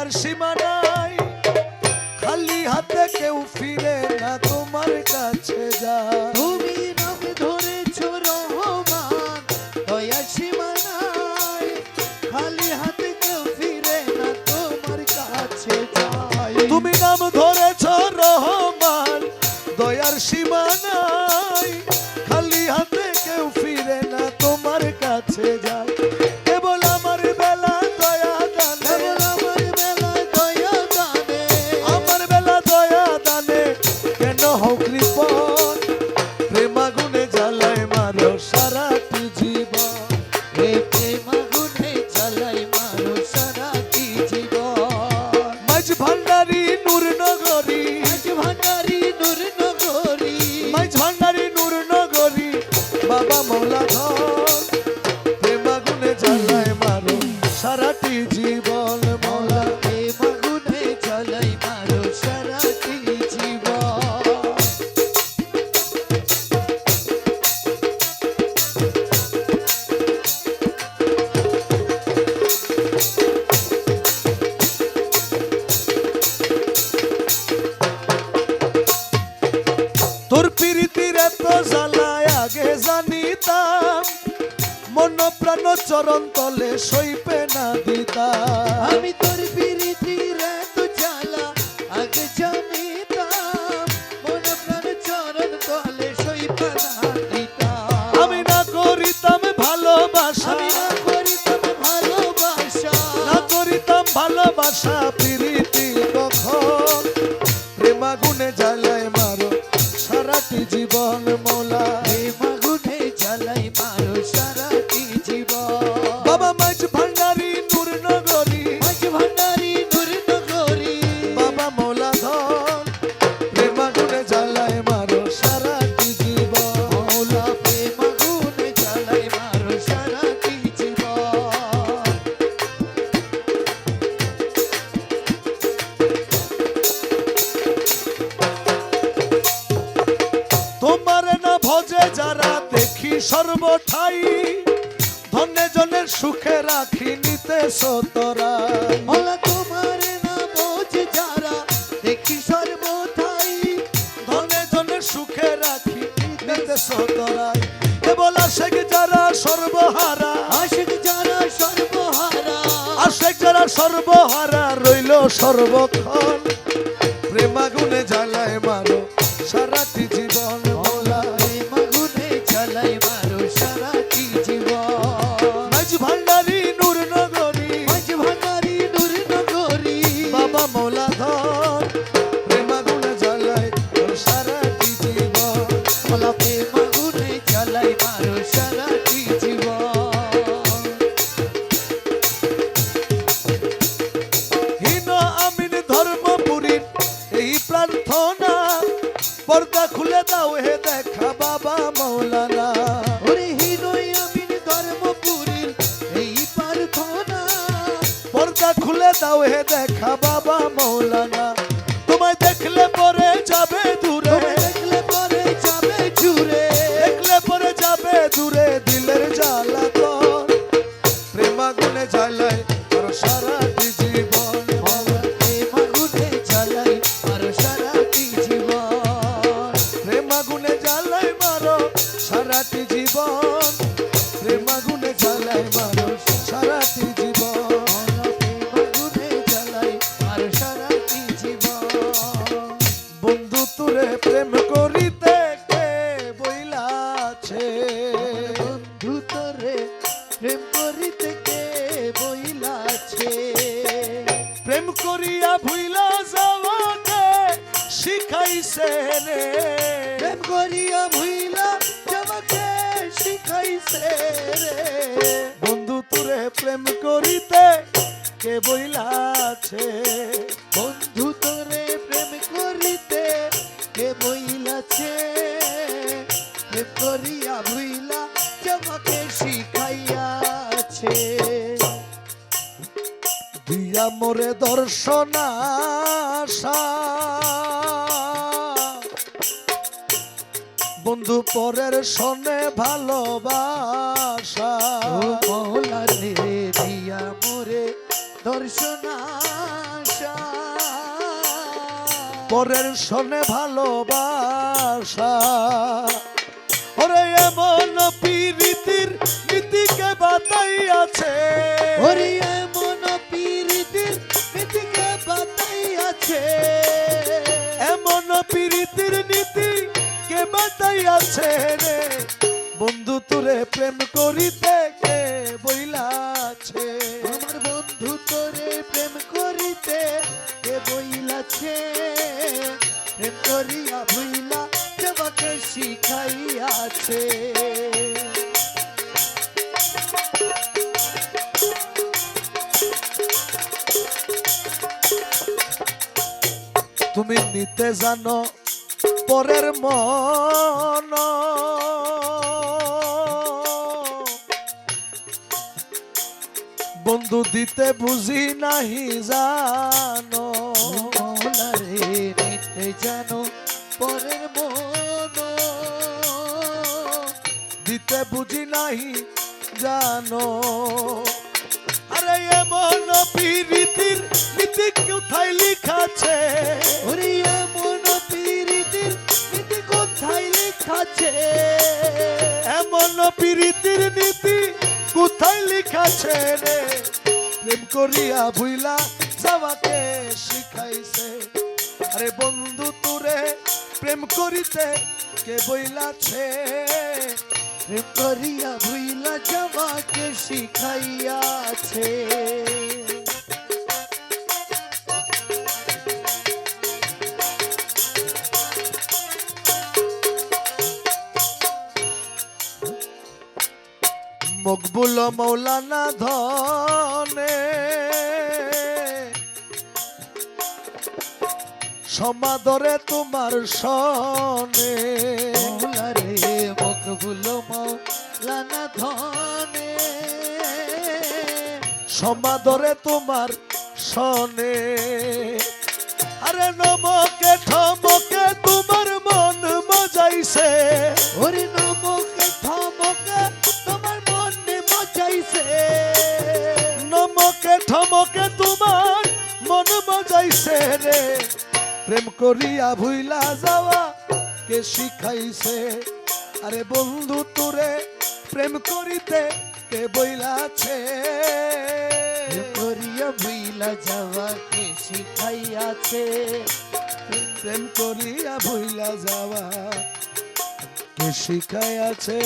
দয়ার সীমানাই খালি হাতে কেউ ফিরে না তোমার কাছে যায় তুমি নাম ধরেছো রহমান দয়ার সীমানায় খালি হাতে কেউ ফিরে না তোমার কাছে যায় তুমি নাম ধরেছো রহমান দয়ার সীমানাই খালি হাতে কেউ ফিরে না তোমার কাছে যায় কেবল আমার বেলা দয়া দানে কেবল আমার বেলায় দয়া দানে আমার বেলা দয়া দানে কেন হও কৃপণ প্রেম আগুনে জ্বালায় মারো সারাটি জীবন হে প্রেম আগুনে জ্বালাই মারো সারাটি জীবন মাঝ ভান্ডারি নূর নগরী আজ ভান্ডারি নূর নগরী মাঝ ভান্ডারি নূর নগরী বাবা মৌলা ধন প্রেম আগুনে জ্বালায় মারো সারাটি জীবন মৌলা প্রেম আগুনে জ্বালাই মারো সারাটি জীবন তোর প্রীতির এত জ্বালায় আগে জানিতাম মন প্রাণ চরণ তলে সইপে না দিতাম আমি তোর প্রীতির এত জ্বালা আগে জানিতাম মন প্রাণ চরণ তলে সইপা না দিতাম আমি না করিতাম ভালোবাসা আমি না করিতাম ভালোবাসা না করিতাম ভালোবাসা প্রীতি কখন প্রেম আগুনে জ্বালায় মারো সারাটি জীবন মৌলা প্রেম আগুনে জ্বালাই মারো সারাটি জীবন বাবা মাঝ ভান্ডারি নূর নগরী মাঝ ভান্ডারি নূর নগরী বাবা মৌলা ধন প্রেম আগুনে জ্বালায় মারো সারাটি জীবন মৌলা প্রেম আগুনে জ্বালাই মারো সারাটি জীবন তোমার না ভজে যারা দেখি সর্বঠাই ধনে জনের সুখে রাখি নিতে সতরা মৌলা তোমার না বোঝ যারা দেখি সর্বথাই ধনে জনের সুখে রাখি নিতে সতরা কেবল আশেক যারা সর্বহারা আশিক যারা সর্বহারা আশেক যারা সর্বহারা রইল সর্বক্ষণ প্রেম আগুনে জ্বালায় মারো সারাটি জীবন মৌলা প্রেম আগুনে জ্বালাই মারো সারাটি জীবন মাঝ ভান্ডারি নূর নগরী মাঝ ভান্ডারি নূর নগরী বাবা মৌলা ধন প্রেম আগুনে জ্বালায় মারো সারাটি জীবন মৌলা প্রেম আগুনে জ্বালাই মারো সারাটি জীবন হীন আমিন ধর্মপুরীর এই প্রার্থনা পর্দা খুলে দাও হে দেখা বাবা মৌলানা ওরে হিরোই আমিন ধর্মপুরীর এই প্রার্থনা পর্দা খুলে দাও হে দেখা বাবা মৌলানা তোমায় দেখলে পরে যাবে দূরে তোমায় দেখলে পরে যাবে জুড়ে দেখলে পরে যাবে দূরে দিলের জ্বালা তোর প্রেম আগুনে জ্বালায় আর সারাটি জীবন মৌলা প্রেম আগুনে জ্বালাই মারো সারাটি জীবন প্রেম আগুনে জ্বালায় মারো সারাটি জীবন প্রেম আগুনে জ্বালায় মারো সারাটি জীবন মৌলা প্রেম আগুনে জ্বালাই মারো সারাটি জীবন বন্ধু তুরে প্রেম করিতে কে বইলাছে বন্ধু তোরে প্রেম করিতে কে বইলাছে প্রেম করিয়া ভুইলা যাওয়াকে শিখাইছে রে প্রেম করিয়া ভুইলা জমাকে শিখাইছে রে বন্ধু তুরে প্রেম করিতে কে বইলাছে বন্ধু তোরে প্রেম করিতে কে বইলাছে প্রেম করিয়া ভুইলা জমাকে শিখাইয়াছে দিয়া মোরে দর্শনা বন্ধু পরের সনে ভালোবাসা ও মৌলা রে দিয়া মোরে দর্শনা পরের শোনে ভালোবাসা। ওরে এমন পীড়িতির নীতিকে বাতাইয়াছে, ওরে এমন পীড়িতির নীতিকে বাতাইয়াছে, এমন পীড়িতির নীতি কে বাতাইয়াছে রে, বন্ধু তোরে প্রেম করিতে কে বইলাছে। আমার বন্ধু তোরে প্রেম করিতে কে বইলাছে, প্রেম করিয়া ভুইলা যাবাকে শিখাইয়াছে। তুমি নিতে জানো পরের মন, বন্ধু দিতে বুঝি নাহি জানো। মৌলারে নিতে জানো পরের মন, দিতে বুঝি নাহি জানো। আরে এমন পীড়িতির নীতি কোথায় লিখাছে, ওরে এমন পীড়িতির নীতি কোথায় লেখাছে, এমন পীড়িতির নীতি কোথায় লিখাছে রে, প্রেম করিয়া ভুইলা যাওয়াকে শিখাইছে। আরে বন্ধু তোরে প্রেম করিতে কে বইলাছে, প্রেম করিয়া ভুইলা যাবাকে শিখাইয়াছে। মকবুল মৌলানা ধনে সমাদরে তোমার সনে, মৌলারে মকবুল মৌলানা ধনে, সমাদরে তোমার সনে। আরে নমকে ঠমকে তোমার মন মজাইছে, ওরে নমকে থমকে তোমার মনে মজাইছে, নমকে ঠমকে তোমার মন মজাইছে রে, প্রেম করিয়া ভুইলা যাওয়া কে শিখাইছে। আরে বন্ধু তোরে প্রেম করিতে কে বইলাছে, প্রেম করিয়া ভুইলা যাবাকে শিখাইয়াছে। প্রেম করিয়া ভুইলা যাওয়া কে শিখাইয়াছে।